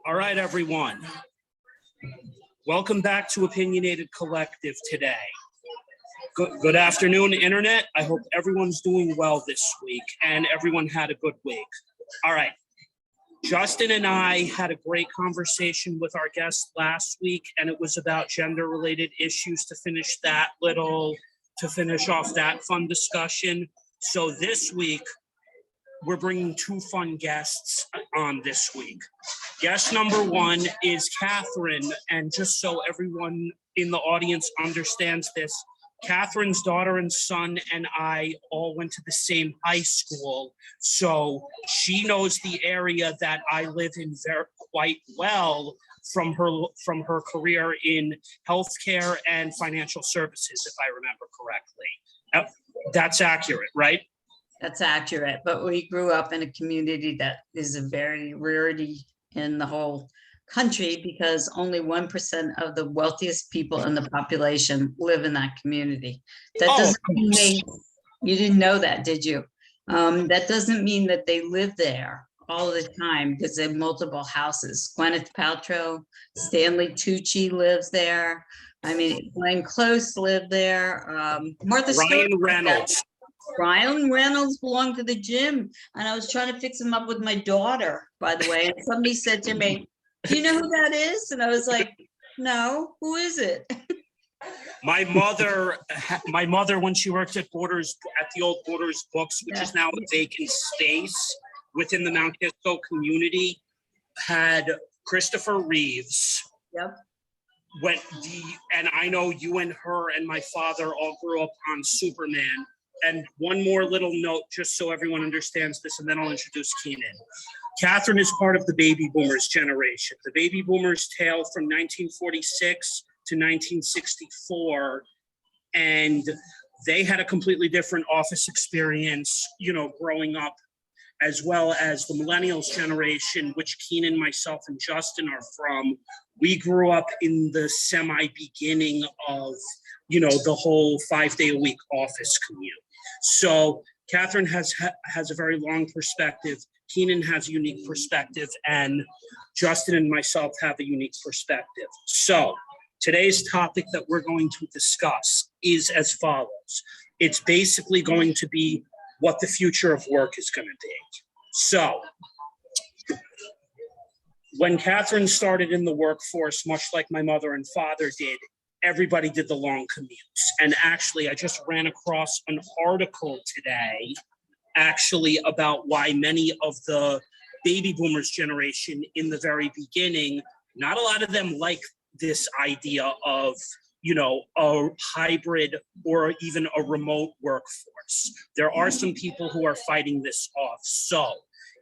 All right, everyone. Welcome back to Opinionated Collective today. Good afternoon, Internet. I hope everyone's doing well this week and everyone had a good week. All right. Justin and I had a great conversation with our guest last week, and it was about gender-related issues to finish off that fun discussion. So this week, we're bringing two fun guests on this week. Guest number one is Katherine, and just so everyone in the audience understands this, Katherine's daughter and son and I all went to the same high school, so she knows the area that I live in quite well from her career in healthcare and financial services, if I remember correctly. That's accurate, right? That's accurate, but we grew up in a community that is a very rarity in the whole country because only 1% of the wealthiest people in the population live in that community. That doesn't mean you didn't know that, did you? That doesn't mean that they live there all the time because they have multiple houses. Gwyneth Paltrow, Stanley Tucci lives there. I mean, Glenn Close lived there. Ryan Reynolds belonged to the gym, and I was trying to fix him up with my daughter, by the way. And somebody said to me, "Do you know who that is?" And I was like, "No, who is it?" My mother, when she worked at the old Borders Books, which is now a vacant space within the Mount Kisco community, had Christopher Reeves. Yep. And I know you and her and my father all grew up on Superman. And one more little note, just so everyone understands this, and then I'll introduce Keenan. Katherine is part of the baby boomers generation. The baby boomers tail from 1946 to 1964, and they had a completely different office experience, growing up, as well as the millennials generation, which Keenan, myself, and Justin are from. We grew up in the semi-beginning of, the whole 5-day-a-week office commute. So Katherine has a very long perspective. Keenan has a unique perspective, and Justin and myself have a unique perspective. So today's topic that we're going to discuss is as follows. It's basically going to be what the future of work is going to be. So when Katherine started in the workforce, much like my mother and father did, everybody did the long commutes. And actually, I just ran across an article today, about why many of the baby boomers generation in the very beginning, not a lot of them like this idea of, a hybrid or even a remote workforce. There are some people who are fighting this off. So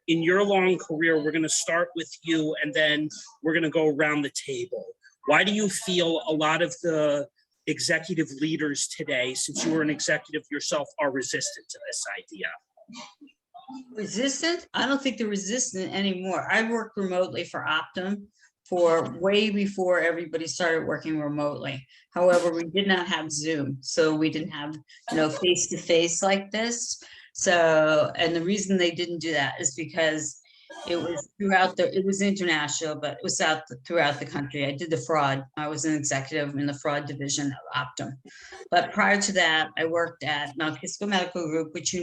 in your long career, we're going to start with you, and then we're going to go around the table. Why do you feel a lot of the executive leaders today, since you were an executive yourself, are resistant to this idea? Resistant? I don't think they're resistant anymore. I worked remotely for Optum for way before everybody started working remotely. However, we did not have Zoom, so we didn't have, face-to-face like this. So, and the reason they didn't do that is because it was international, but it was throughout the country. I did the fraud. I was an executive in the fraud division of Optum. But prior to that, I worked at Mount Kisco Medical Group, which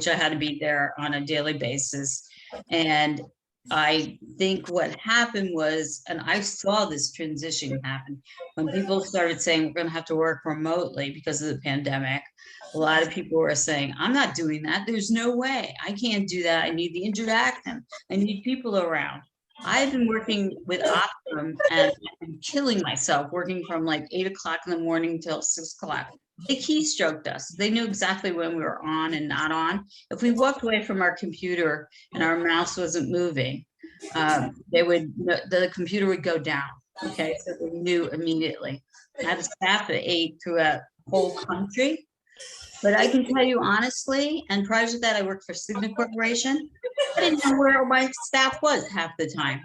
I had to be there on a daily basis. And I think what happened was, and I saw this transition happen, when people started saying we're going to have to work remotely because of the pandemic. A lot of people were saying, I'm not doing that. There's no way. I can't do that. I need the interaction. I need people around. I've been working with Optum and killing myself, working from like 8 o'clock in the morning till 6 o'clock. They keystroked us. They knew exactly when we were on and not on. If we walked away from our computer and our mouse wasn't moving, the computer would go down. Okay, so they knew immediately. I have staff at 8 throughout the whole country. But I can tell you honestly, and prior to that, I worked for Cigna Corporation. I didn't know where my staff was half the time.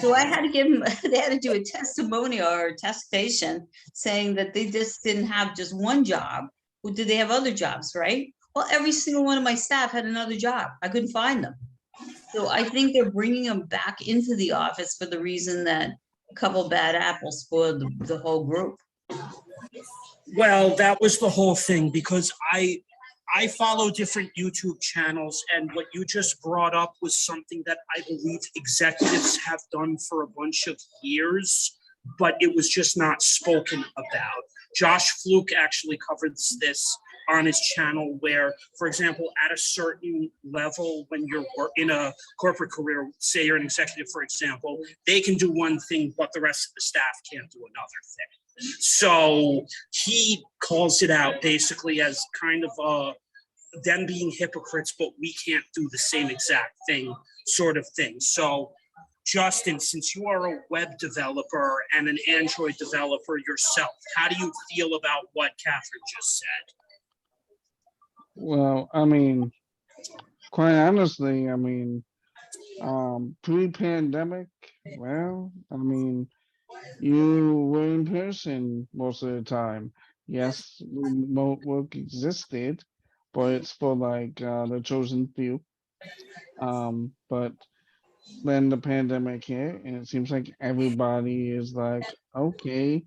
So I had to give them, they had to do a testimonial or attestation saying that they just didn't have just one job. Well, did they have other jobs, right? Well, every single one of my staff had another job. I couldn't find them. So I think they're bringing them back into the office for the reason that a couple bad apples spoiled the whole group. Well, that was the whole thing because I follow different YouTube channels, and what you just brought up was something that I believe executives have done for a bunch of years, but it was just not spoken about. Josh Fluke actually covers this on his channel where, for example, at a certain level, when you're in a corporate career, say you're an executive, for example, they can do one thing, but the rest of the staff can't do another thing. So he calls it out basically as kind of them being hypocrites, but we can't do the same exact thing sort of thing. So Justin, since you are a web developer and an Android developer yourself, how do you feel about what Catherine just said? Well, I mean, quite honestly, pre-pandemic, well, I mean, you were in person most of the time. Yes, remote work existed, but it's for like the chosen few. But then the pandemic hit, and it seems like everybody is like, okay,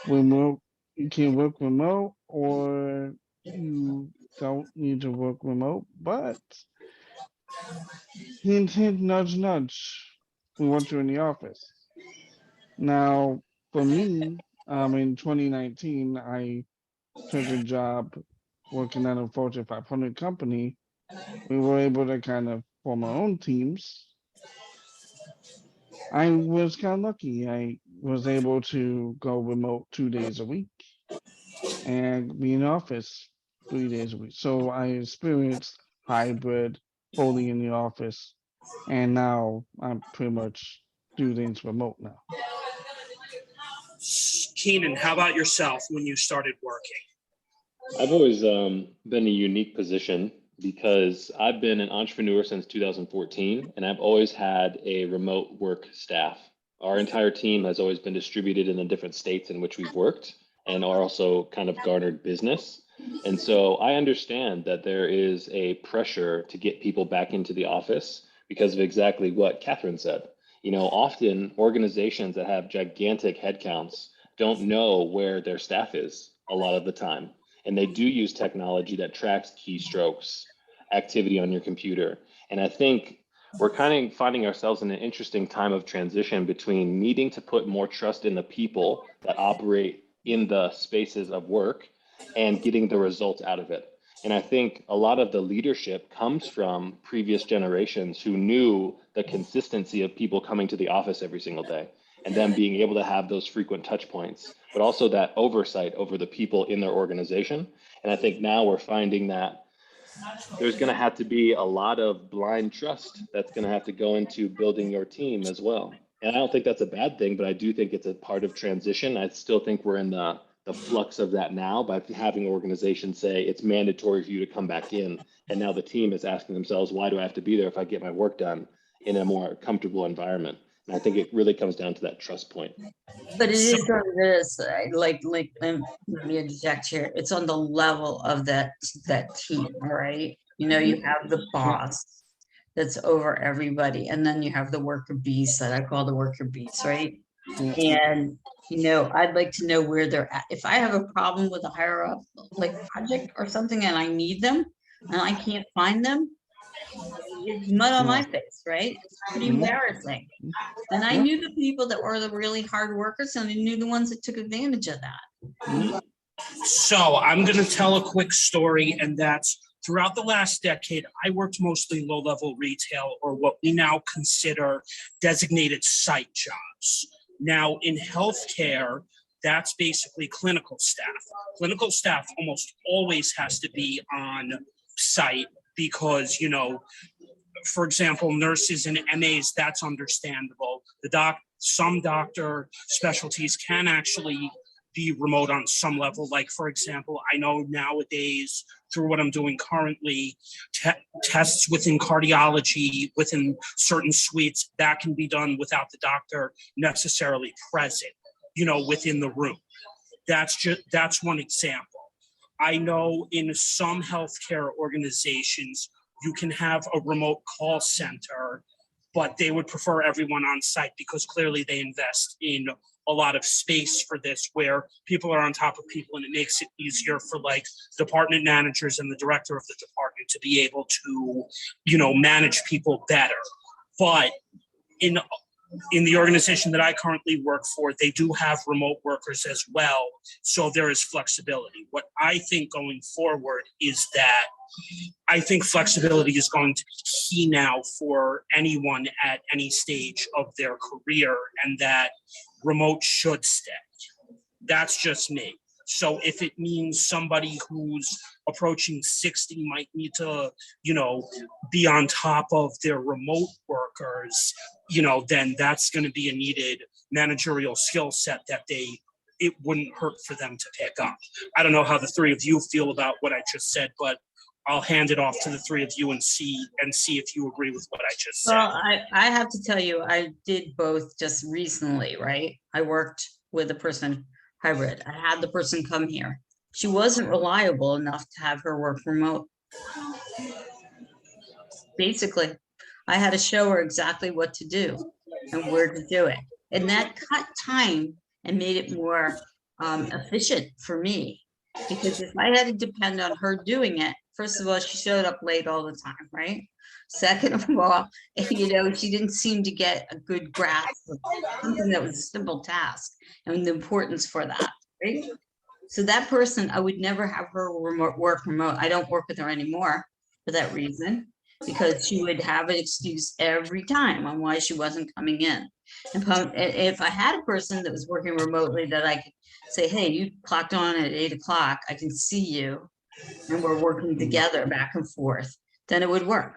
remote, you can work remote, or you don't need to work remote. But hint, hint, nudge, nudge, we want you in the office. Now, for me, in 2019, I took a job working at a Fortune 500 company. We were able to kind of form our own teams. I was kind of lucky. I was able to go remote 2 days a week and be in office 3 days a week. So I experienced hybrid, fully in the office, and now I'm pretty much do things remote now. Keenan, how about yourself when you started working? I've always been a unique position because I've been an entrepreneur since 2014, and I've always had a remote work staff. Our entire team has always been distributed in the different states in which we've worked and are also kind of garnered business. And so I understand that there is a pressure to get people back into the office because of exactly what Catherine said. Often organizations that have gigantic headcounts don't know where their staff is a lot of the time. And they do use technology that tracks keystrokes, activity on your computer. And I think we're kind of finding ourselves in an interesting time of transition between needing to put more trust in the people that operate in the spaces of work and getting the results out of it. And I think a lot of the leadership comes from previous generations who knew the consistency of people coming to the office every single day and them being able to have those frequent touch points, but also that oversight over the people in their organization. And I think now we're finding that there's going to have to be a lot of blind trust that's going to have to go into building your team as well. And I don't think that's a bad thing, but I do think it's a part of transition. I still think we're in the flux of that now by having organizations say it's mandatory for you to come back in. And now the team is asking themselves, why do I have to be there if I get my work done in a more comfortable environment? And I think it really comes down to that trust point. But it is on this, let me interject here. It's on the level of that team, right? You have the boss that's over everybody, and then you have the worker bees that I call the worker bees, right? And I'd like to know where they're at. If I have a problem with a higher up like project or something and I need them and I can't find them, it's mud on my face, right? It's pretty embarrassing. And I knew the people that were the really hard workers, and I knew the ones that took advantage of that. So I'm going to tell a quick story, and that's throughout the last decade, I worked mostly low-level retail, or what we now consider designated site jobs. Now, in healthcare, that's basically clinical staff. Clinical staff almost always has to be on site because, for example, nurses and MAs, that's understandable. Some doctor specialties can actually be remote on some level. Like, for example, I know nowadays through what I'm doing currently, tests within cardiology, within certain suites, that can be done without the doctor necessarily present, within the room. That's one example. I know in some healthcare organizations, you can have a remote call center, but they would prefer everyone on site because clearly they invest in a lot of space for this where people are on top of people, and it makes it easier for like department managers and the director of the department to be able to, manage people better. But in the organization that I currently work for, they do have remote workers as well. So there is flexibility. What I think going forward is that I think flexibility is going to be key now for anyone at any stage of their career, and that remote should stay. That's just me. So if it means somebody who's approaching 60 might need to, be on top of their remote workers, then that's going to be a needed managerial skill set that it wouldn't hurt for them to pick up. I don't know how the three of you feel about what I just said, but I'll hand it off to the three of you and see if you agree with what I just said. Well, I have to tell you, I did both just recently, right? I worked with a person hybrid. I had the person come here. She wasn't reliable enough to have her work remote. Basically, I had to show her exactly what to do and where to do it. And that cut time and made it more efficient for me. Because if I had to depend on her doing it, first of all, she showed up late all the time, right? Second of all, she didn't seem to get a good grasp of something that was a simple task and the importance for that, right? So that person, I would never have her work remote. I don't work with her anymore for that reason, because she would have an excuse every time on why she wasn't coming in. And if I had a person that was working remotely that I could say, hey, you clocked on at 8 o'clock, I can see you, and we're working together back and forth, then it would work.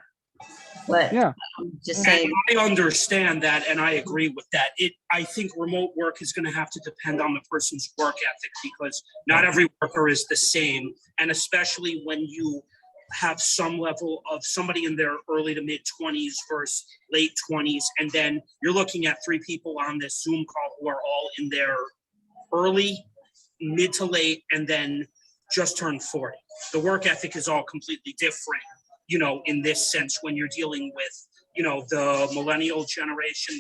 But Yeah. I'm just saying. I understand that, and I agree with that. I think remote work is going to have to depend on the person's work ethic, because not every worker is the same, and especially when you have some level of somebody in their early to mid 20s versus late 20s, and then you're looking at 3 people on this Zoom call who are all in their early, mid to late, and then just turned 40. The work ethic is all completely different, in this sense, when you're dealing with, the millennial generation,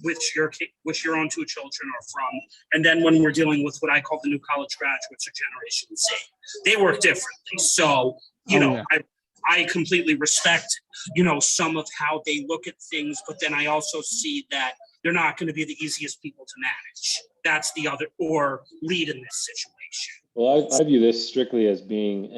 which your own 2 children are from. And then when we're dealing with what I call the new college graduates or Generation Z, they work differently. So, I completely respect, some of how they look at things, but then I also see that they're not going to be the easiest people to manage. That's the other, or lead in this situation. Well, I view this strictly as being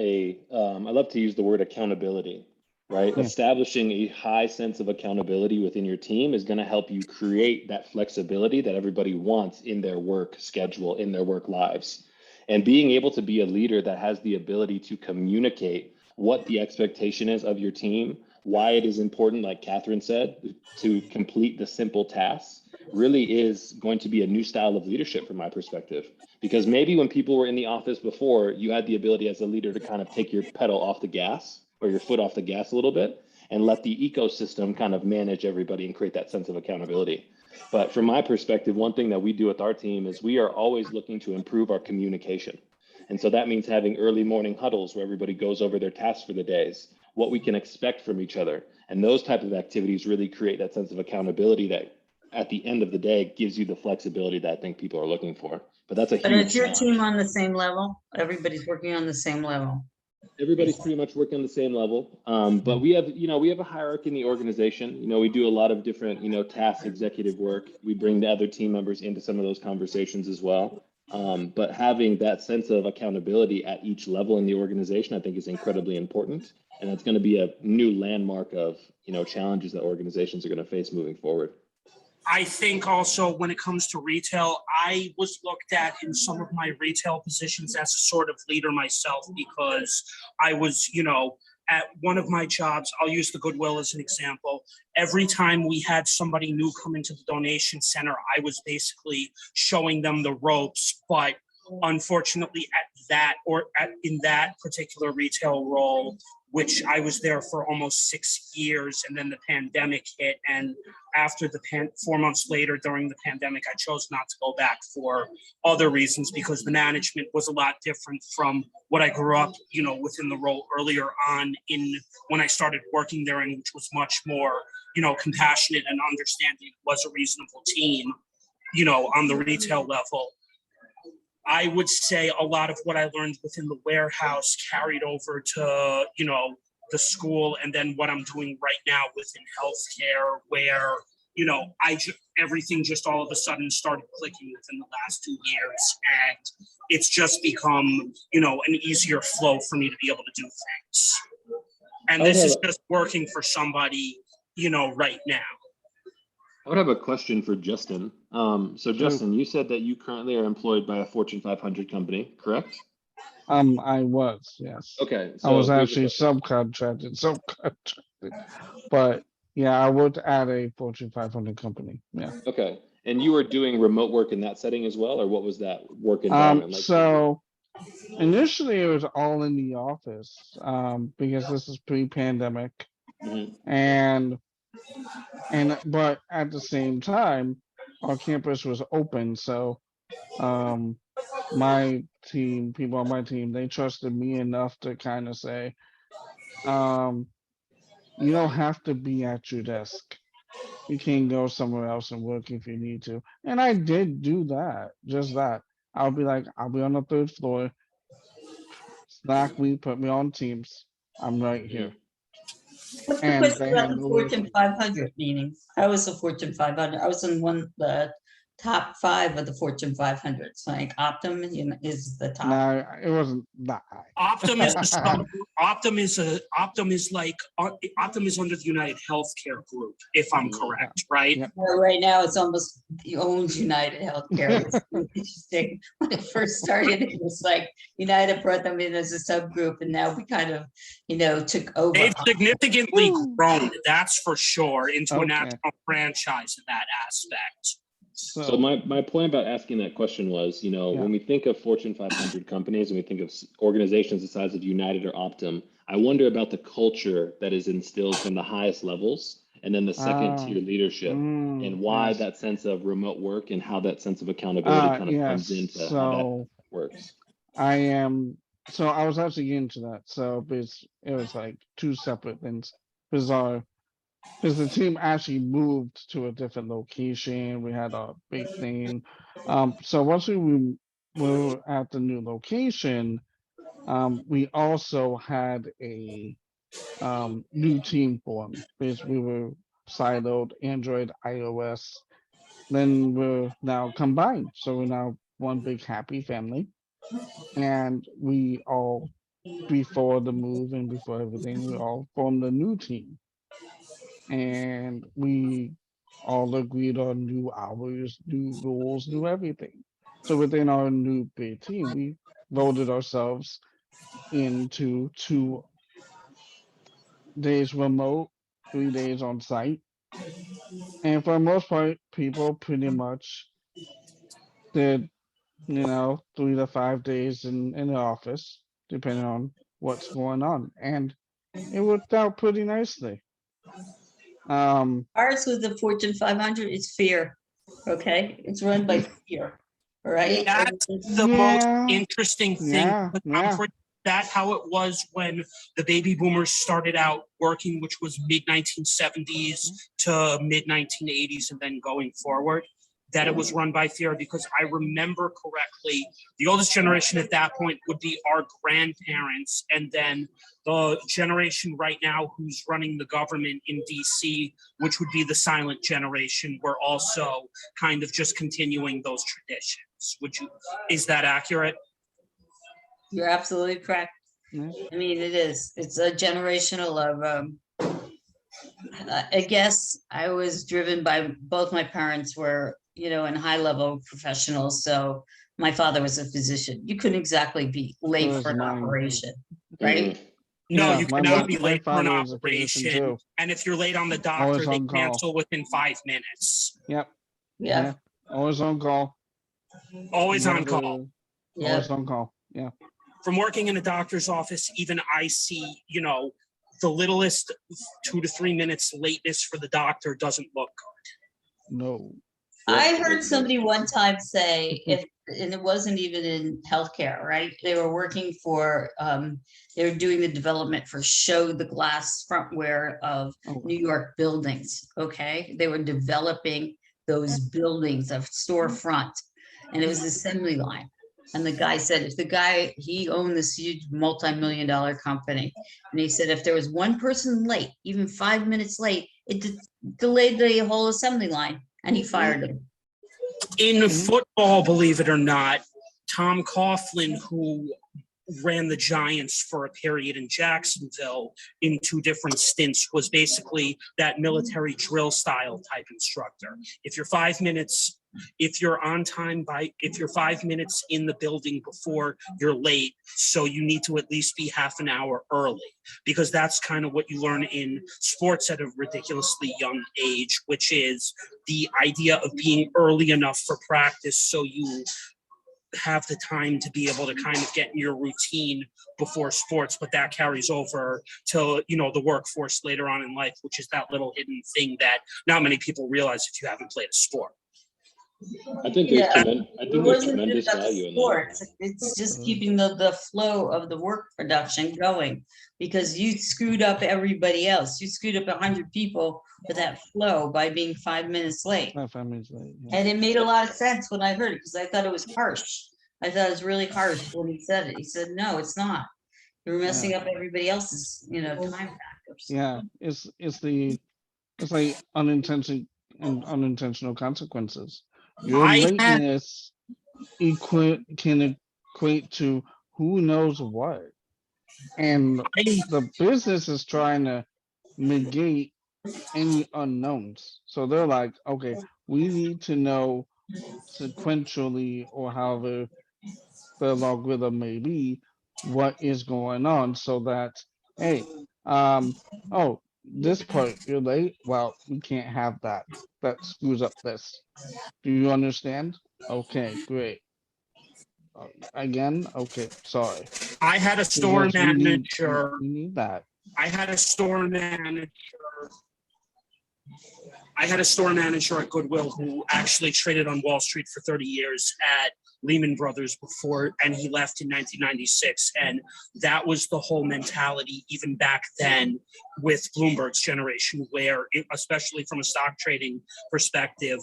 I love to use the word accountability, right? Yeah. Establishing a high sense of accountability within your team is going to help you create that flexibility that everybody wants in their work schedule, in their work lives. And being able to be a leader that has the ability to communicate what the expectation is of your team, why it is important, like Katherine said, to complete the simple tasks, really is going to be a new style of leadership from my perspective. Because maybe when people were in the office before, you had the ability as a leader to kind of take your pedal off the gas, or your foot off the gas a little bit, and let the ecosystem kind of manage everybody and create that sense of accountability. But from my perspective, one thing that we do with our team is we are always looking to improve our communication. And so that means having early morning huddles where everybody goes over their tasks for the days, what we can expect from each other. And those type of activities really create that sense of accountability that at the end of the day gives you the flexibility that I think people are looking for. But that's a huge But is your challenge. team on the same level? Everybody's working on the same level. Everybody's pretty much working on the same level. But we have a hierarchy in the organization. We do a lot of different, task executive work. We bring the other team members into some of those conversations as well. But having that sense of accountability at each level in the organization, I think is incredibly important. And that's going to be a new landmark of, challenges that organizations are going to face moving forward. I think also when it comes to retail, I was looked at in some of my retail positions as a sort of leader myself, because I was, at one of my jobs, I'll use the Goodwill as an example. Every time we had somebody new come into the donation center, I was basically showing them the ropes. But unfortunately, in that particular retail role, which I was there for almost 6 years, and then the pandemic hit. And after 4 months later during the pandemic, I chose not to go back for other reasons because the management was a lot different from what I grew up, within the role earlier on when I started working there, and which was much more, compassionate and understanding. It was a reasonable team, on the retail level. I would say a lot of what I learned within the warehouse carried over to, the school, and then what I'm doing right now within healthcare, where, everything just all of a sudden started clicking within the last 2 years. And it's just become, an easier flow for me to be able to do things. And this is just working for somebody, right now. I would have a question for Justin. So Justin, you said that you currently are employed by a Fortune 500 company, correct? I was, yes. Okay. I was here's a actually subcontracted, but yeah, I worked at a Fortune 500 company. Yeah. Okay. And you were doing remote work in that setting as well, or what was that work environment like? So initially it was all in the office, because this is pre-pandemic, Mhm. but at the same time, our campus was open, so my team, people on my team, they trusted me enough to kind of say, you don't have to be at your desk. You can go somewhere else and work if you need to. And I did do that, just that. I'll be on the 3rd floor. Slack me, put me on Teams. I'm right here. What's the And question they about had the no Fortune issue. 500 meeting? I was the Fortune 500. I was in the top 5 of the Fortune 500. It's like Optum is the top. No, it wasn't that high. Optum is Optum is under the United Healthcare Group, if I'm correct, right? Yep. Well, right now, it's almost the owns United Healthcare. It's interesting. When it first started, it was like United brought them in as a subgroup, and now we kind of, took over. They've significantly grown, that's for sure, into a Okay. national franchise in that aspect. So my point about asking that question was, when we think of Fortune 500 companies and we think of organizations the size of United or Optum, I wonder about the culture that is instilled from the highest levels and then the second tier leadership, and why yes. that sense of remote work and how that sense of accountability kind of comes into how that works. So I was actually getting to that. So it was like 2 separate things. Because the team actually moved to a different location. We had a big thing. So once we were at the new location, we also had a new team formed because we were siloed Android, iOS. Then we're now combined. So we're now one big happy family. And we all, before the move and before everything, we all formed a new team. And we all agreed on new hours, new rules, new everything. So within our new big team, we voted ourselves into 2 days remote, 3 days on site. And for the most part, people pretty much did, 3 to 5 days in the office, depending on what's going on. And it worked out pretty nicely. Ours with the Fortune 500 is fear. Okay, it's run by fear. Right. That's the most interesting thing. That's how it was when the baby boomers started out working, which was mid 1970s to mid 1980s, and then going forward, that it was run by fear. Because I remember correctly, the oldest generation at that point would be our grandparents, and then the generation right now who's running the government in DC, which would be the silent generation, were also kind of just continuing those traditions. Is that accurate? You're absolutely correct. I mean, it's a generational of, I guess I was driven by both my parents were, in high level professionals. So my father was a physician. You couldn't exactly be late for an operation, right? No, you cannot be late for an operation. And if you're late on the doctor, they cancel within 5 minutes. Yep. Yeah. Always on call. Always on call. Always on call. Yeah. From working in a doctor's office, even I see, the littlest 2 to 3 minutes lateness for the doctor doesn't look good. No. I heard somebody one time say, if, and it wasn't even in healthcare, right? They were working for, they were doing the development for Show the Glass Frontware of Oh, New York buildings, okay? They were developing those buildings of storefront, and it was assembly line. And the guy said, if the guy, he owned this huge multi-million-dollar company, and he said, if there was one person late, even 5 minutes late, it delayed the whole assembly line, and he fired him. In football, believe it or not, Tom Coughlin, who ran the Giants for a period in Jacksonville in 2 different stints, was basically that military drill style type instructor. If you're 5 minutes, if you're on time if you're 5 minutes in the building before, you're late. So you need to at least be half an hour early, because that's kind of what you learn in sports at a ridiculously young age, which is the idea of being early enough for practice so you have the time to be able to kind of get in your routine before sports, but that carries over to, the workforce later on in life, which is that little hidden thing that not many people realize if you haven't played a sport. I think Yeah, there's it wasn't tremendous just about value in that. sports. It's just keeping the flow of the work production going, because you screwed up everybody else. You screwed up 100 people with that flow by being 5 minutes late. not 5 minutes late. Yeah. And it made a lot of sense when I heard it, because I thought it was harsh. I thought it was really harsh when he said it. He said, no, it's not. You're messing up everybody else's, time factors. Yeah, it's like unintentional consequences. Your lateness can equate to who knows what, and the business is trying to negate any unknowns. So they're like, okay, we need to know sequentially, or however the logarithm may be, what is going on, so that, hey, oh, this part you're late, well, we can't have that. That screws up this. Do you understand? Okay, great. Again, okay, sorry. I had a store Because manager. we need that. I had a store manager at Goodwill who actually traded on Wall Street for 30 years at Lehman Brothers before, and he left in 1996. And that was the whole mentality even back then with Bloomberg's generation, where especially from a stock trading perspective,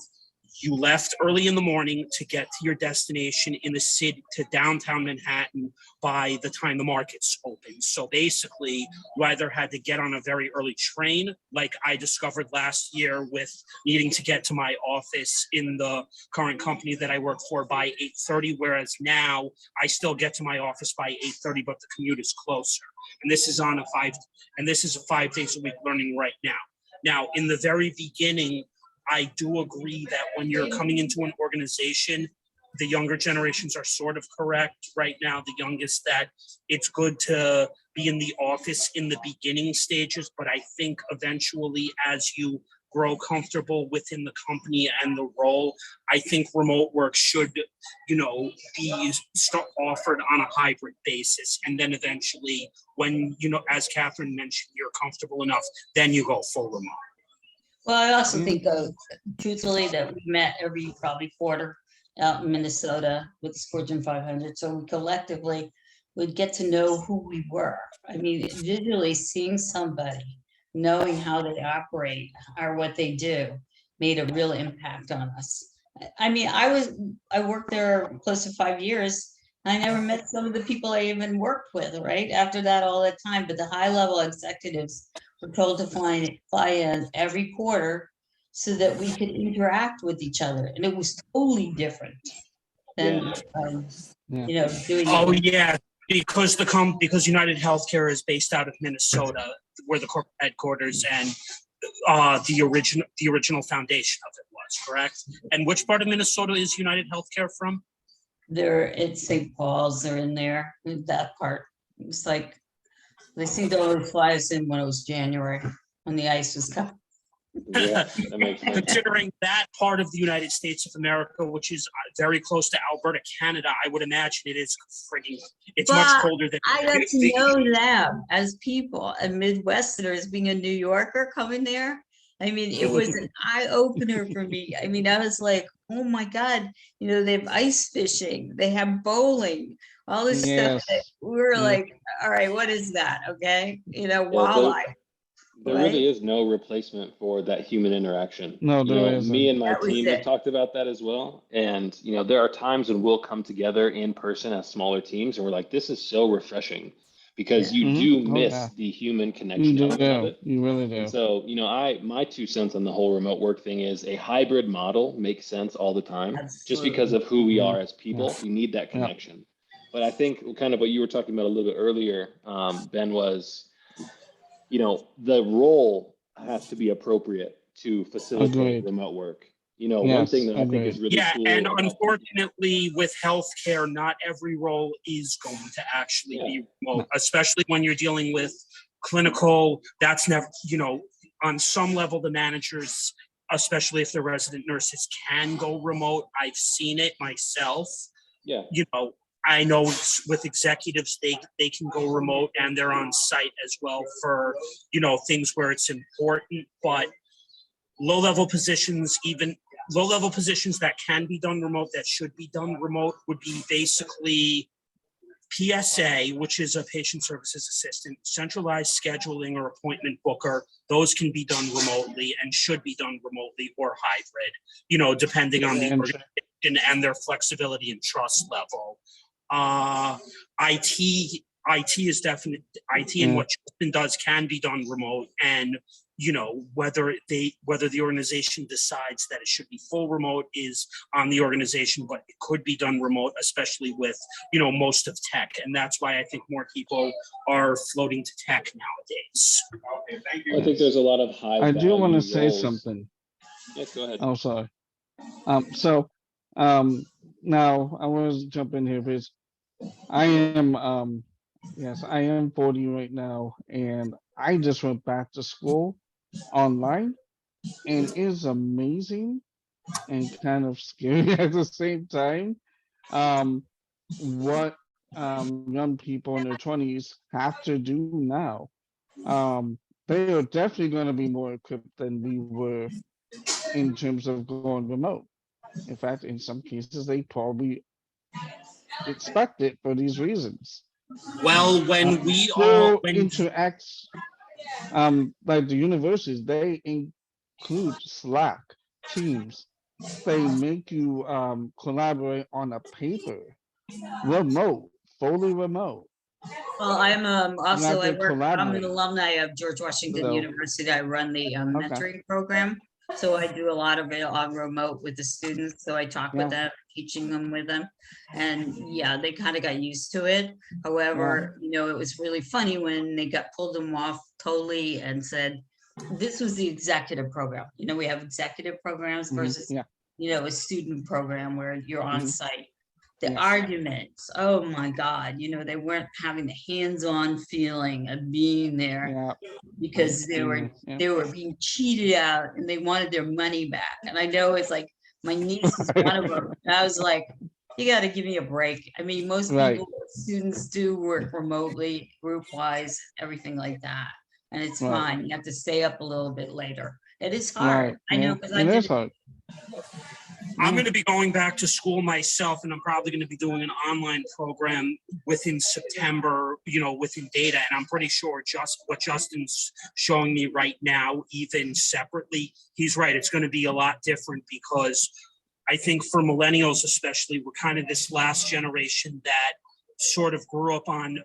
you left early in the morning to get to your destination in the city, to downtown Manhattan, by the time the markets open. So basically, you either had to get on a very early train, like I discovered last year with needing to get to my office in the current company that I work for by 8:30, whereas now I still get to my office by 8:30, but the commute is closer. And this is a 5 days a week learning right now. Now, in the very beginning, I do agree that when you're coming into an organization, the younger generations are sort of correct right now. The youngest, that it's good to be in the office in the beginning stages, but I think eventually as you grow comfortable within the company and the role, I think remote work should, be offered on a hybrid basis. And then eventually when, as Katherine mentioned, you're comfortable enough, then you go full remote. Well, I also think, truthfully, that we met every probably quarter out in Minnesota with the Fortune 500. So we collectively would get to know who we were. I mean, visually seeing somebody, knowing how they operate or what they do, made a real impact on us. I mean, I worked there close to 5 years. I never met some of the people I even worked with, right? After that, all that time, but the high level executives were told to fly in every quarter so that we could interact with each other. And it was totally different than, doing. Oh, yeah, because United Healthcare is based out of Minnesota, where the corporate headquarters and the original foundation of it was, correct? And which part of Minnesota is United Healthcare from? They're at St. Paul's, they're in there, that part. It's like, they seemed to only fly us in when it was January, when the ice was coming. Yeah, that makes sense. Considering that part of the United States of America, which is very close to Alberta, Canada, I would imagine it is it's much But colder than I got to know them as people, and Midwesterners, being a New Yorker coming there. I mean, it was an eye opener for me. I mean, I was like, oh my God, they have ice fishing, they have bowling, all this stuff. That Yes. we were Yeah. like, all right, what is that? Okay. Yeah, Walleye. there Right? really is no replacement for that human interaction. No, there isn't. Me and my That was team have it. talked about that as well. And, there are times when we'll come together in person as smaller teams and we're like, this is so refreshing because you do Oh, miss yeah. the human You connection element of do. it. You really do. And so, my 2 cents on the whole remote work thing is a hybrid model makes sense all the time, just because Absolutely. of who we Mhm. are as people. You need that Yeah. connection. But I think kind of what you were talking about a little bit earlier, Ben, was, the role has to be appropriate to facilitate Agreed. remote work. One thing Yes, that I think is agreed. really Yeah, cool and about, unfortunately, with healthcare, not every role is going to actually Yeah. be remote, especially when you're dealing with clinical. That's never, on some level, the managers, especially if they're resident nurses, can go remote. I've seen it myself. yeah, I know with executives, they can go remote and they're on site as well for, things where it's important, but low-level positions, even low-level positions that can be done remote, that should be done remote, would be basically PSA, which is a patient services assistant, centralized scheduling or appointment booker. Those can be done remotely and should be done remotely or hybrid, depending on the organization and their flexibility and trust level. IT is definite. IT and what Justin does can be done remote, and whether the organization decides that it should be full remote is on the organization, but it could be done remote, especially with most of tech, and that's why I think more people are floating to tech nowadays. Okay, thank you. I think there's a lot of high. I do want to value say roles. something. Yes, go ahead. Oh, sorry. Now I want to jump in here because I am, yes, I am 40 right now, and I just went back to school online, and it's amazing and kind of scary at the same time. What young people in their 20s have to do now. They are definitely going to be more equipped than we were in terms of going remote. In fact, in some cases, they probably expect it for these reasons. Well, when we Still interacts, like the universities, they include Slack, Teams. They make you collaborate on a paper, remote, fully remote. Well, I'm also to I'm an collaborate. alumni of George Washington So- University. I run the mentoring program. So I do a lot of it on remote with the students. So I talk with them, teaching them with them. And yeah, they kind of got used to it. However, it was really funny when they got pulled them off totally and said, this was the executive program. We have executive programs versus, a student program where you're on site. The arguments, oh my God, they weren't having the hands-on feeling of being there because they were being cheated out and they wanted their money back. And I know it's like my niece is one of them. And I was like, you got to give me a break. I mean, most people, students do work remotely, group-wise, everything like that. And it's fine. You have to stay up a little bit later. It is hard. I know because I did it. I'm going to be going back to school myself, and I'm probably going to be doing an online program within September, within data. And I'm pretty sure just what Justin's showing me right now, even separately, he's right. It's going to be a lot different because I think for millennials, especially, we're kind of this last generation that sort of grew up on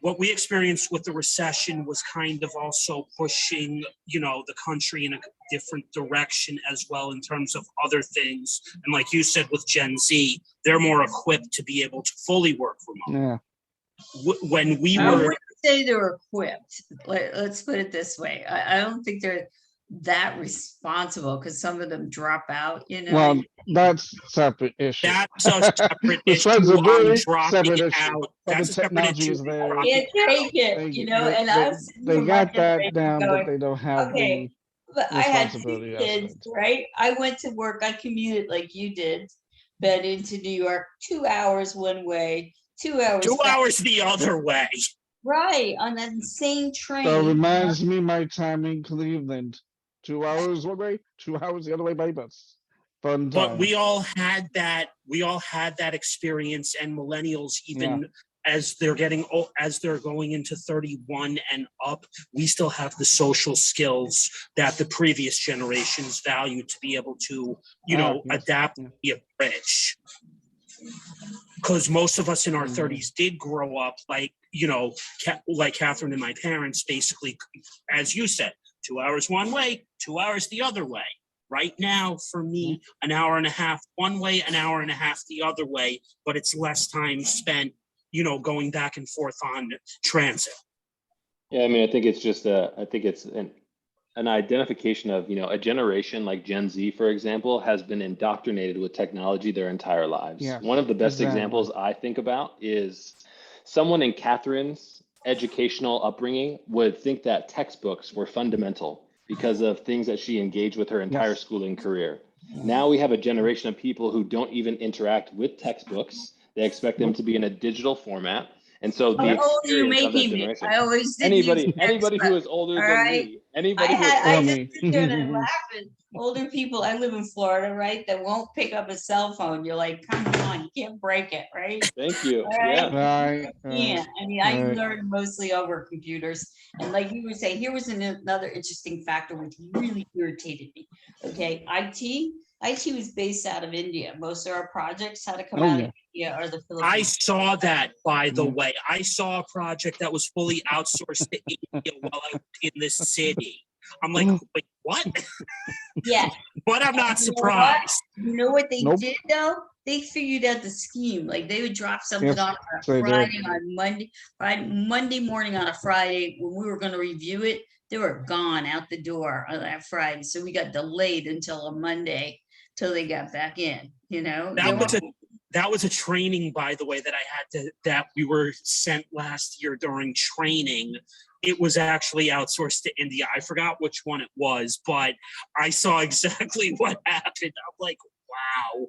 what we experienced with the recession was kind of also pushing, the country in a different direction as well in terms of other things. And like you said, with Gen Z, they're more equipped to be able to fully work remote. When we I were, wouldn't say they're equipped. Let's put it this way. I don't think they're that responsible because some of them drop out, you know. Well, that's separate issue. That's a separate issue on Responsibility, dropping separate issue. out. But That's the a separate technology issue. is there. dropping Can't take it, They, you know, and they, I'm sitting they from my got that generation down, but going, they don't have okay, the but I had 2 responsibility kids, aspect. right? I went to work, I commuted like you did, but into New York, 2 hours one way, 2 hours 2 back. hours the other way. Right, on that insane train. So it reminds me my time in Cleveland. 2 hours one way, 2 hours the other way by bus. Fun But time. we all had that experience, and millennials, even as they're going into 31 and up, we still have the social skills that the previous generations value to be able to, Yes, adapt and be a bridge. Because most of us in our 30s did grow up like, like Katherine and my parents, basically, as you said, 2 hours one way, 2 hours the other way. Right now, for me, an hour and a half one way, an hour and a half the other way, but it's less time spent, going back and forth on transit. Yeah, I mean, I think it's just an identification of, a generation like Gen Z, for example, has been indoctrinated with technology their entire lives. Yeah, One of the best exactly. examples I think about is someone in Katherine's educational upbringing would think that textbooks were fundamental because of things that she engaged with her entire schooling career. Now we have a generation of people who don't even interact with textbooks. They expect them to be in a digital format. And so the How old are you experience of that making me? generation, I always did use anybody who text, is older all than right? me, anybody who is I older just sit there and I'm laughing. Older people, I live in Florida, right? That won't pick up a cell phone. You're like, come on, you can't break it, right? Thank you. All right. Yeah. Yeah, I mean, I right. learned mostly over computers. And like you were saying, here was another interesting factor which really irritated me. Okay, IT was based out of India. Most of our projects had to come out of India or the I Philippines. saw that, by the way. I saw a project that was fully outsourced to India while I was in this city. I'm like, wait, what? Yeah. But I'm not You know what? surprised. You know what they Nope. did though? They figured out the scheme. Like they would drop something Yes, on a they did. Friday, on Monday morning on a Friday when we were going to review it. They were gone out the door on that Friday, so we got delayed until a Monday till they got back in. That was a training, by the way, that we were sent last year during training. It was actually outsourced to India. I forgot which one it was, but I saw exactly what happened. I'm like, wow.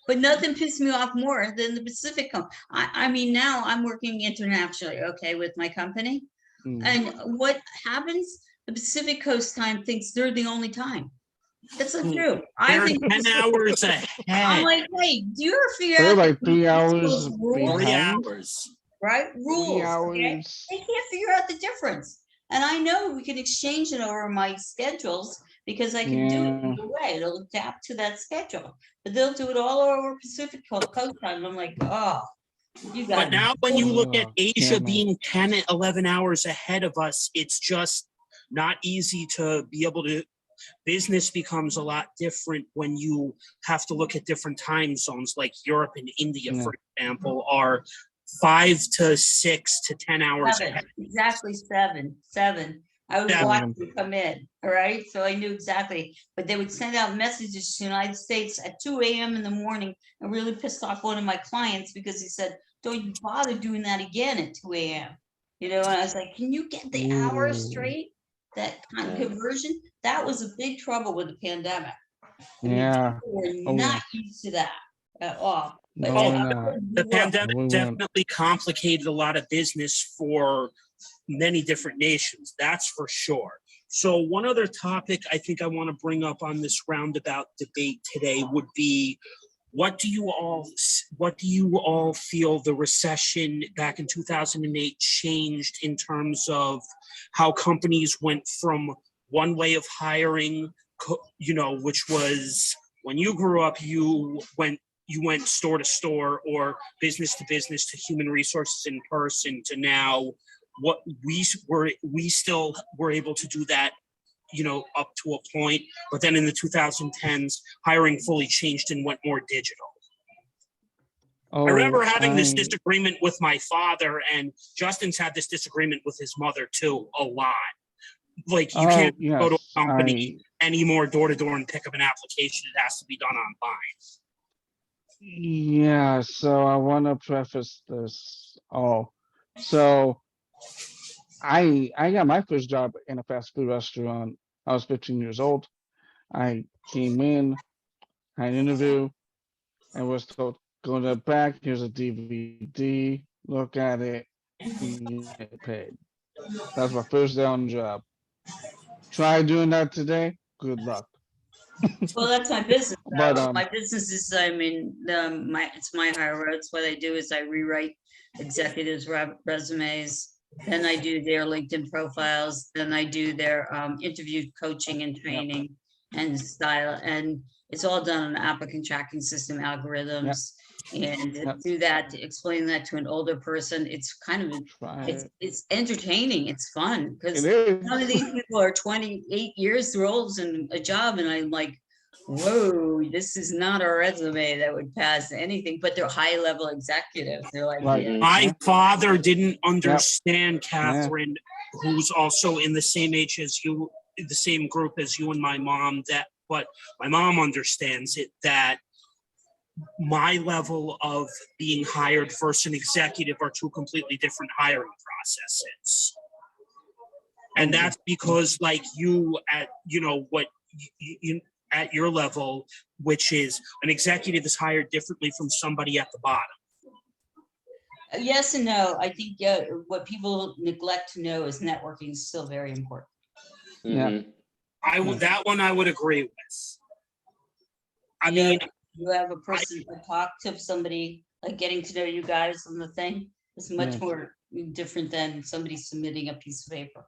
But nothing pissed me off more than the Pacific Coast. I mean, now I'm working internationally, okay, with my company. And what happens? The Pacific Coast time thinks they're the only time. That's not true. I They're think 10 hours ahead. I'm like, hey, do you ever figure They're out like that 3 hours rules, 3 behind. hours. right? 3 Rules. Okay? hours. They can't figure out the difference. And I know we can exchange it over my schedules because I can do it either way. It'll adapt to that schedule. But they'll do it all over Pacific Coast time. I'm like, oh, you got But now when you look at Asia Cameron. being 10, 11 hours ahead of us, it's just not easy to be able to. Business becomes a lot different when you have to look at different time zones, like Europe and India, for example, are 5 to 6 to 10 hours ahead. Exactly 7. I was watching them come in, all right? So I knew exactly, but they would send out messages to the United States at 2 a.m. in the morning. I really pissed off one of my clients because he said, don't you bother doing that again at 2 a.m. And I was like, can you get the hours straight? That kind of conversion, that was a big trouble with the pandemic. We're not used to that at all. But the pandemic definitely complicated a lot of business for many different nations, that's for sure. So one other topic I think I want to bring up on this roundabout debate today would be, what do you all feel the recession back in 2008 changed in terms of how companies went from one way of hiring, which was when you grew up, you went store to store or business to business to human resources in person, to now what we still were able to do that, up to a point, but then in the 2010s, hiring fully changed and went more digital. I remember having this disagreement with my father, and Justin's had this disagreement with his mother too, a lot. Like you Oh, can't go to yes, a company anymore door to door and pick up an application. It has to be done online. Yeah, so I want to preface this. So I got my first job in a fast food restaurant. I was 15 years old. I came in, had an interview, and was told, go to the back, here's a DVD, look at it, you get paid. That's my first day on the job. Try doing that today, good luck. Well, that's my business. But My business is, I mean, it's my hire roads. What I do is I rewrite executives' resumes. Then I do their LinkedIn profiles. Then I do their interview coaching and training and style. And it's all done on applicant tracking system algorithms. And to Yep. do that, to explain that to an older person, it's kind of, try it. it's entertaining. It's fun because It is. none of these people are 28 years old in a job. And I'm like, whoa, this is not a resume that would pass anything, but they're high level executives. They're like, Right. yeah, My father didn't understand, Catherine, who's also in the same age as you, the same group as you and my mom, but my mom understands it, that my level of being hired versus an executive are two completely different hiring processes. And that's because like you at, what you at your level, which is an executive is hired differently from somebody at the bottom. yes and no. I think what people neglect to know is networking is still very important. Yeah. That one I would agree with. I Yeah. mean, You have a person to talk to somebody, like getting to know you guys on the thing is much Yeah. more different than somebody submitting a piece of paper.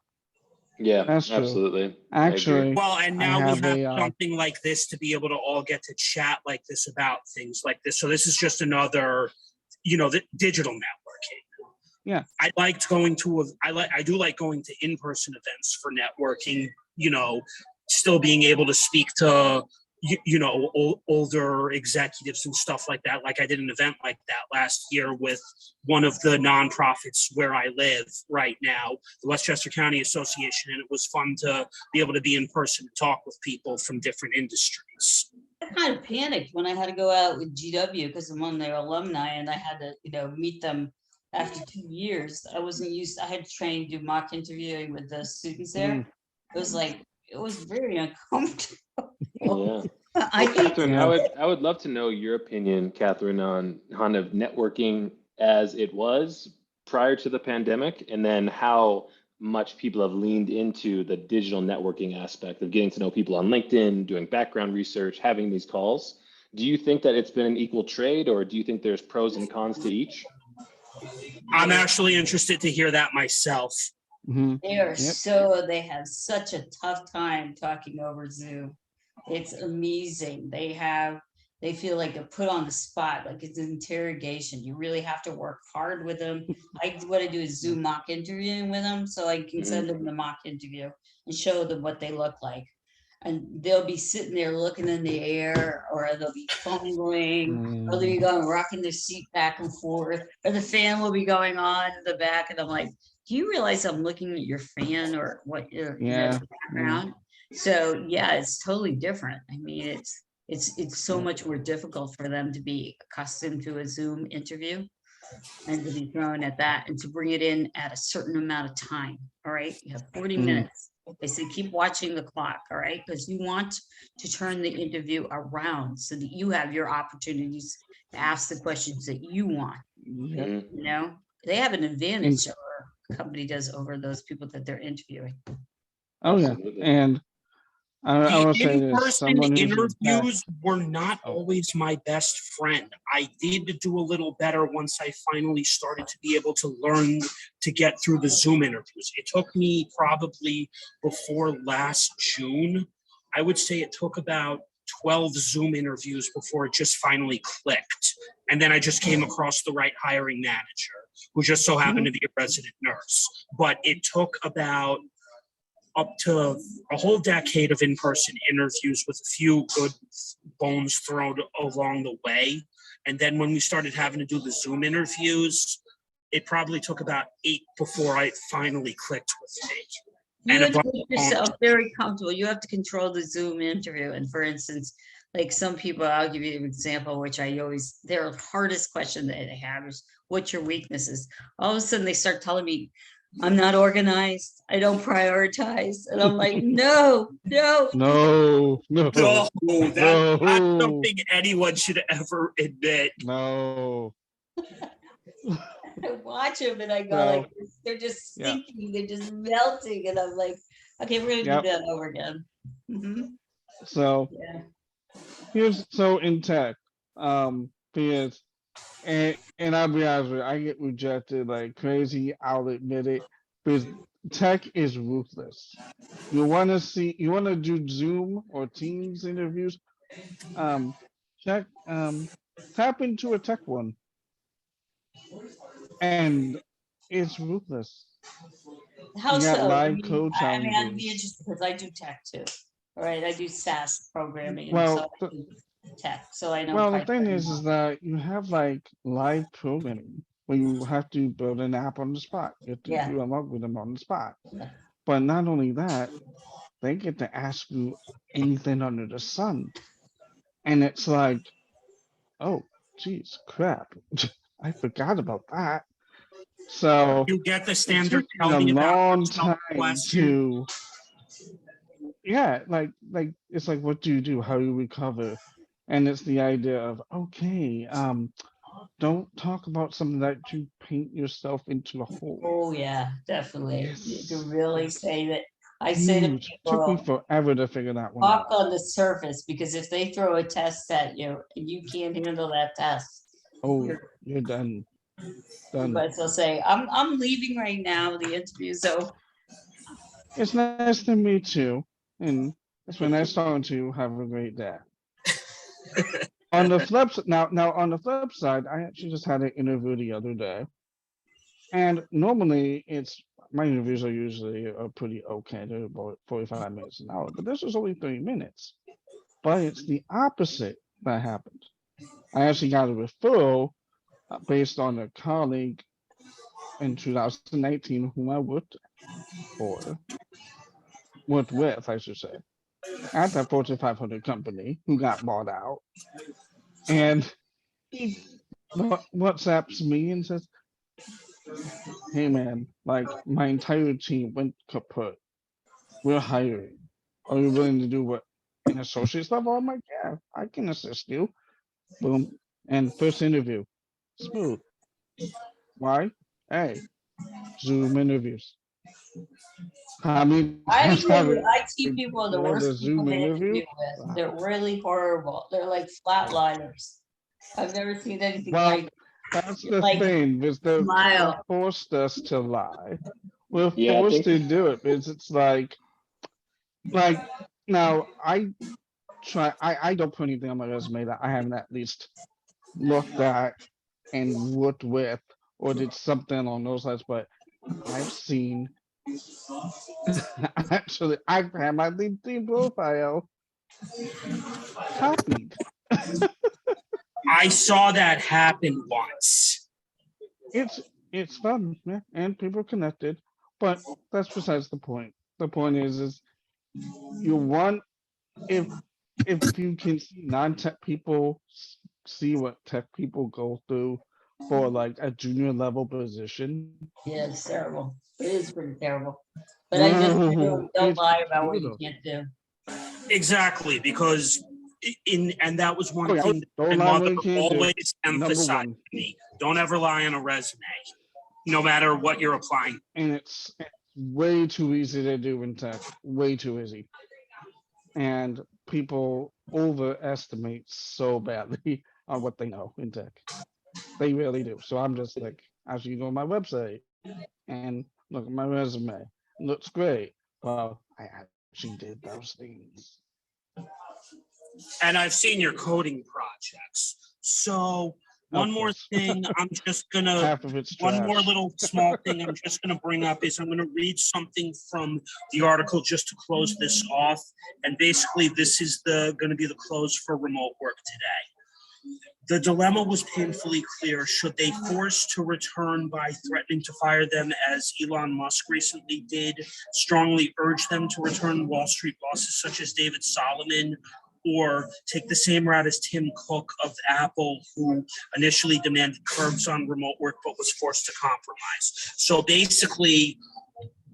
Yeah, That's true. absolutely. I agree. Actually, well, and I now we have have a, something like this to be able to all get to chat like this about things like this. So this is just another, the digital networking. Yeah. I do like going to in-person events for networking, still being able to speak to, older executives and stuff like that. Like I did an event like that last year with one of the nonprofits where I live right now, the Westchester County Association, and it was fun to be able to be in person and talk with people from different industries. I kind of panicked when I had to go out with GW because I'm on their alumni and I had to, meet them after 2 years. I wasn't used, I had to train, do mock interviewing with the students there. It was very uncomfortable. Yeah. I think Catherine, I would love to know your opinion, Catherine, on kind of networking as it was prior to the pandemic, and then how much people have leaned into the digital networking aspect of getting to know people on LinkedIn, doing background research, having these calls. Do you think that it's been an equal trade, or do you think there's pros and cons to each? I'm actually interested to hear that myself. they have such a tough time talking over Zoom. It's amazing. They feel like they're put on the spot, like it's an interrogation. You really have to work hard with them. What I do is Zoom mock interviewing with them, so I can send them the mock interview and show them what they look like. And they'll be sitting there looking in the air, or they'll be fumbling, or they'll be going rocking their seat back and forth, or the fan will be going on in the back. And I'm like, do you realize I'm looking at your fan or what your background? So yeah, it's totally different. I mean, it's so much more difficult for them to be accustomed to a Zoom interview and to be thrown at that and to bring it in at a certain amount of time. All right, you have 40 minutes. They say keep watching the clock, all right, because you want to turn the interview around so that you have your opportunities to ask the questions that you want. They have an advantage, or a company does, over those people that they're interviewing. Oh yeah, and I will say this: in-person interviews were not always my best friend. I did do a little better once I finally started to be able to learn to get through the Zoom interviews. It took me probably before last June. I would say it took about 12 Zoom interviews before it just finally clicked. And then I just came across the right hiring manager, who just so happened to be a resident nurse. But it took about up to a whole decade of in-person interviews with a few good bones thrown along the way. And then when we started having to do the Zoom interviews, it probably took about 8 before I finally clicked with me. You And have to above make yourself very comfortable. You have to control the Zoom interview. And for instance, like some people, I'll give you an example, which I always, their hardest question that they have is, what's your weaknesses? All of a sudden they start telling me, I'm not organized, I don't prioritize. And I'm like, no, no. No, no, that's no, something anyone should ever admit. no. I watch them and I go So, like, this. They're just yeah. sinking, they're just melting. And I'm like, okay, we're gonna Yep. do that over again. Mhm. So Yeah. so in tech, because and I'll be honest with you, I get rejected like crazy. I'll admit it, because tech is ruthless. You want to do Zoom or Teams interviews? Check tap into a tech one, and it's ruthless. How You got so? live code I mean, I'd be challenges. interested because I do tech too. All right, I do SaaS programming and Well, so I do tech, so I know. Well, the quite thing very is well. that you have like live programming where you have to build an app on the spot. You have to Yeah. do a algorithm on the spot. Yeah. But not only that, they get to ask you anything under the sun. And it's like, oh, geez, crap. I forgot about that. So You get the it standard, took tell me a me about long yourself time question. to, yeah, like it's like, what do you do? How do you recover? And it's the idea of, okay, don't talk about something that you paint yourself into a hole. Oh, yeah, definitely. You Yes. can really say that. I It's say to huge. Took me people, forever to figure that one talk out. on the surface, because if they throw a test at you and you can't handle that test, Oh, you're, you're done. you Done. might as well say, I'm leaving right now, the interview's over. It's nice to meet you. And it's been nice talking to you. Have a great day. On the flip side, now on the flip side, I actually just had an interview the other day. And normally my interviews are usually pretty okay. They're about 45 minutes an hour, but this was only 30 minutes. But it's the opposite that happened. I actually got a referral based on a colleague in 2019 whom I worked with, I should say, at that Fortune 500 company who got bought out. And he WhatsApps me and says, hey man, like my entire team went kaput. We're hiring. Are you willing to do what an associate level? I'm like, yeah, I can assist you. Boom. And first interview, smooth. Why? Hey, Zoom interviews. How many times have I see people are the had a worst people Zoom to interview? interview with. They're really horrible. They're like flatliners. I've never seen anything Well, like that's the like thing, is they're kind of smile. forced us to lie. We're Yeah, I forced think to do it because it's like now I don't put anything on my resume that I haven't at least looked at and worked with or did something along those lines, but I've seen actually I've had my LinkedIn profile copied. I saw that happen once. It's fun, yeah, and people connected, but that's besides the point. The point is you want if you can see non-tech people see what tech people go through for like a junior level position. Yeah, it's terrible. It is pretty terrible. But I just don't It's lie about what you brutal. can't do. Exactly, because and that was Oh, one yeah, thing that don't my lie mother when you can't do. always Number emphasized one, to me. Don't ever lie on a resume, no matter what you're applying. and it's way too easy to do in tech. Way too easy, and people overestimate so badly on what they know in tech. They really do. So I'm just like, as you go on my website and look at my resume, looks great. Well, I actually did those things. And I've seen your coding projects. So one more course. thing, I'm just gonna Half of it's one more trash. little small thing I'm just going to bring up is I'm going to read something from the article just to close this off. And basically, this is going to be the close for remote work today. The dilemma was painfully clear. Should they force to return by threatening to fire them, as Elon Musk recently did, strongly urge them to return? Wall Street bosses such as David Solomon, or take the same route as Tim Cook of Apple, who initially demanded curbs on remote work but was forced to compromise. So basically,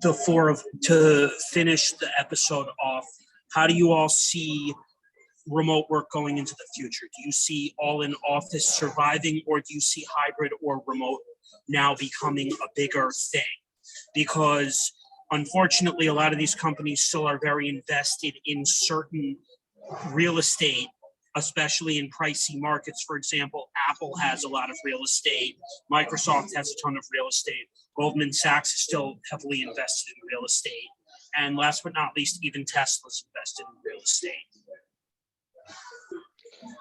to finish the episode off, how do you all see remote work going into the future? Do you see all in office surviving, or do you see hybrid or remote now becoming a bigger thing? Because unfortunately, a lot of these companies still are very invested in certain real estate, especially in pricey markets. For example, Apple has a lot of real estate. Microsoft has a ton of real estate. Goldman Sachs is still heavily invested in real estate. And last but not least, even Tesla's invested in real estate.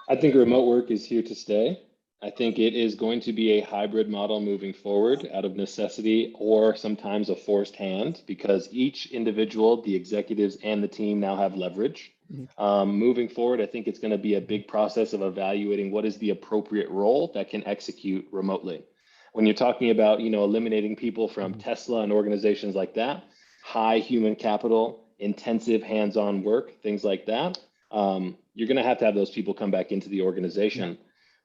I think remote work is here to stay. I think it is going to be a hybrid model moving forward out of necessity or sometimes a forced hand, because each individual, the executives and the team now have leverage. Moving forward, I think it's going to be a big process of evaluating what is the appropriate role that can execute remotely. When you're talking about, eliminating people from Tesla and organizations like that, high human capital, intensive hands-on work, things like that, you're going to have those people come back into the organization.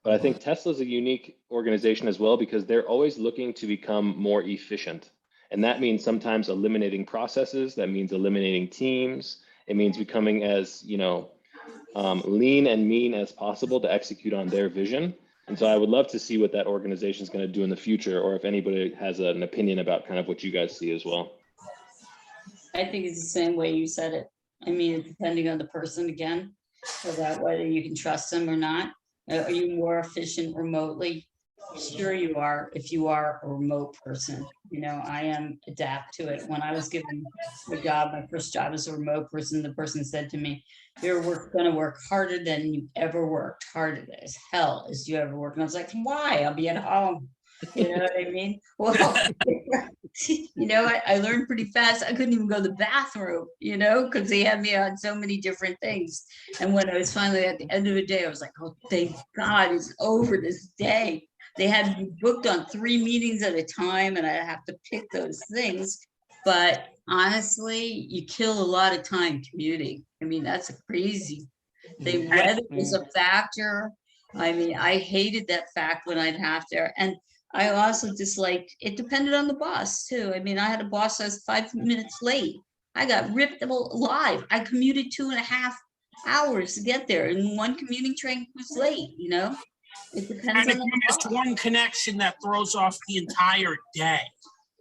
But I think Tesla's a unique organization as well, because they're always looking to become more efficient. And that means sometimes eliminating processes. That means eliminating teams. It means becoming as, lean and mean as possible to execute on their vision. And so I would love to see what that organization is going to do in the future, or if anybody has an opinion about kind of what you guys see as well. I think it's the same way you said it. I mean, depending on the person again, about whether you can trust them or not. Are you more efficient remotely? Sure you are, if you are a remote person. I am adapt to it. When I was given a job, my first job as a remote person, the person said to me, "You're going to work harder than you ever worked, harder as hell as you ever worked." And I was like, "Why? I'll be at home." You know what I mean? Well, I learned pretty fast. I couldn't even go to the bathroom, because they had me on so many different things. And when I was finally at the end of the day, I was like, "Oh, thank God it's over this day." They had me booked on 3 meetings at a time, and I have to pick those things. But honestly, you kill a lot of time commuting. I mean, that's crazy. The weather was a factor. I mean, I hated that fact when I'd have to. And I also disliked, it depended on the boss too. I mean, I had a boss that was 5 minutes late. I got ripped alive. I commuted 2.5 hours to get there, and one commuting train was late, It depends And if on you the missed boss. one connection, that throws off the entire day.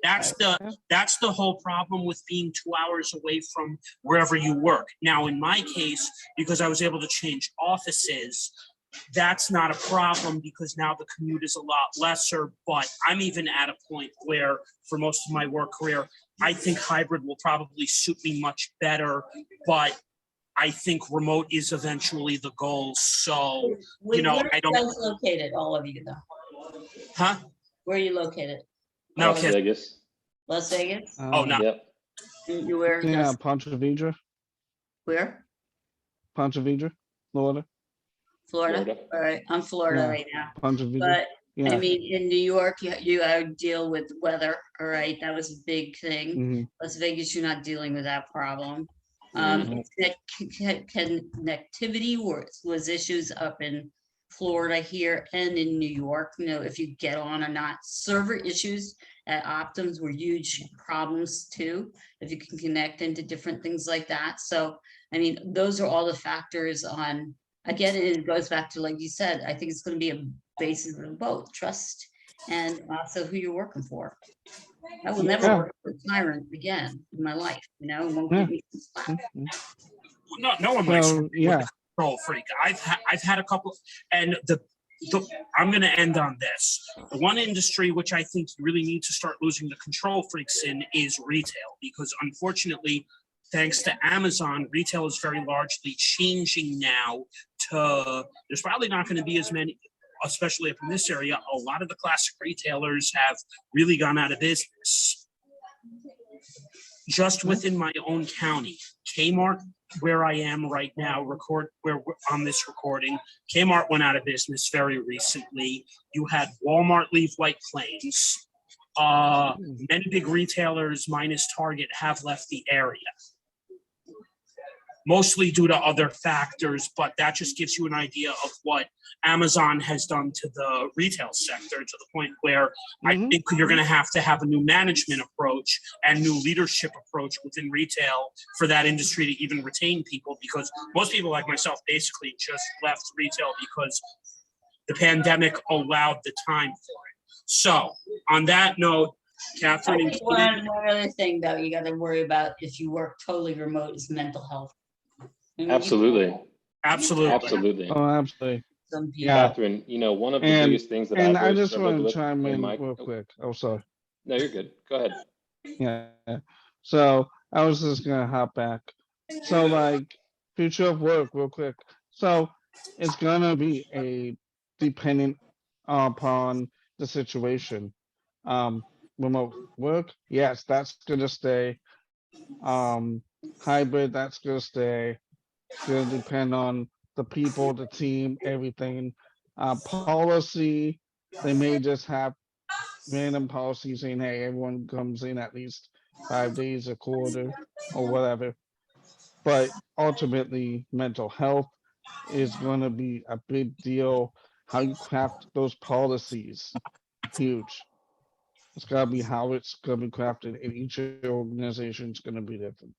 That's the whole problem with being 2 hours away from wherever you work. Now, in my case, because I was able to change offices, that's not a problem, because now the commute is a lot lesser. But I'm even at a point where, for most of my work career, I think hybrid will probably suit me much better. But I think remote is eventually the goal. So, Where are I you don't. guys located, all of you though? Huh? Where are you located? No, Las kids. Vegas. Las Vegas? Oh, no. Yep. You where? Yeah, Ponte Vedra, Where? Florida. Florida? All right, I'm Florida Yeah. right now. Ponte Vedra. But Yeah. I mean, in New York, you deal with weather, all right? That was a big thing. Mhm. Las Vegas, you're not dealing with that problem. Mhm. Connectivity was issues up in Florida here and in New York. If you get on or not. Server issues at Optums were huge problems too, if you can connect into different things like that. So, I mean, those are all the factors on. Again, it goes back to, like you said, I think it's going to be a basis of both trust and also who you're working for. I will never Yeah. work for a tyrant again in my life, it won't Yeah. give me some slack. Mhm. No one likes Well, working yeah. with a control freak. I've had a couple, and I'm going to end on this. The one industry which I think you really need to start losing the control freaks in is retail, because unfortunately, thanks to Amazon, retail is very largely changing now to, there's probably not going to be as many, especially up in this area. A lot of the classic retailers have really gone out of business. Just within my own county, Kmart where I am right now, where we're on this recording, Kmart went out of business very recently. You had Walmart leave White Plains. Many big retailers minus Target have left the area. Mostly due to other factors, but that just gives you an idea of what Amazon has done to the retail sector, to the point where I think you're going to have a new management approach and new leadership approach within retail for that industry to even retain people, because most people like myself basically just left retail because the pandemic allowed the time for it. So on that note, Catherine and Keenan, One other thing though, you gotta worry about if you work totally remote is mental health. Absolutely. absolutely. Absolutely. Oh, absolutely. Some people. Yeah. Catherine, one of the And- biggest things that And I've I always just struggled want to with chime in in my, real quick. Oh, sorry. no, you're good. Go ahead. Yeah. So I was just gonna hop back. So like future of work real quick. So it's gonna be a dependent upon the situation. Remote work, yes, that's gonna stay. Hybrid, that's gonna stay. It's gonna depend on the people, the team, everything. Policy, they may just have random policy saying, hey, everyone comes in at least 5 days a quarter or whatever. But ultimately, mental health is going to be a big deal. How you craft those policies, huge. It's got to be how it's going to be crafted, and each organization is going to be different.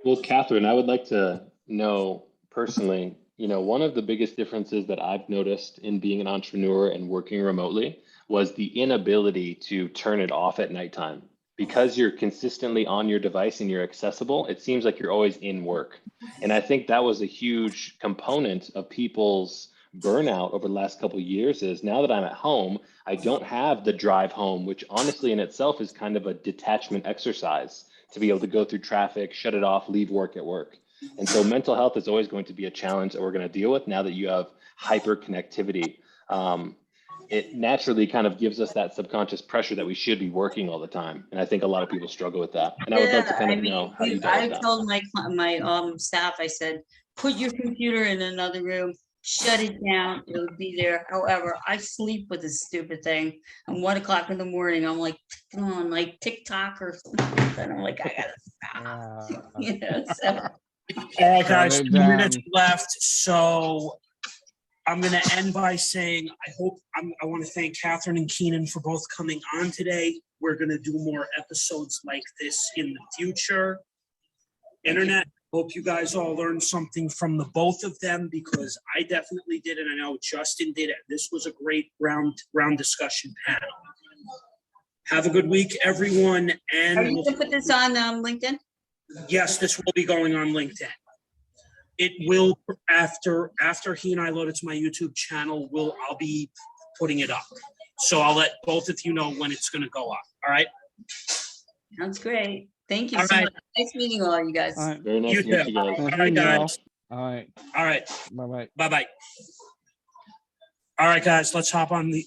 Well, Catherine, I would like to know personally, one of the biggest differences that I've noticed in being an entrepreneur and working remotely was the inability to turn it off at nighttime. Because you're consistently on your device and you're accessible, it seems like you're always in work. And I think that was a huge component of people's burnout over the last couple of years. Is now that I'm at home, I don't have the drive home, which honestly in itself is kind of a detachment exercise, to be able to go through traffic, shut it off, leave work at work. And so mental health is always going to be a challenge that we're going to deal with now that you have hyper connectivity. It naturally kind of gives us that subconscious pressure that we should be working all the time. And I think a lot of people struggle with that. And I would love to kind of know how you dealt I with that. told my staff, I said, put your computer in another room, shut it down, it'll be there. However, I sleep with this stupid thing. And 1 o'clock in the morning, I'm like, on like TikTok or something. And I'm like, I gotta stop. So All right, guys, Shut it 2 minutes down. left. So I'm going to end by saying I want to thank Catherine and Keenan for both coming on today. We're going to do more episodes like this in the future. Internet, hope you guys all learned something from the both of them, because I definitely did, and I know Justin did it. This was a great round discussion panel. Have a good week, everyone. And are you gonna put this on LinkedIn? yes, this will be going on LinkedIn. It will, after he and I load it to my YouTube channel, I'll be putting it up. So I'll let both of you know when it's going to go up. All right. Sounds great. Thank you All so right. much. Nice meeting all you guys. All right. Very nice You to meet too. you guys. Nice right, meeting you all. guys. All right. All right. Bye bye. Bye-bye. All right, guys, let's hop on the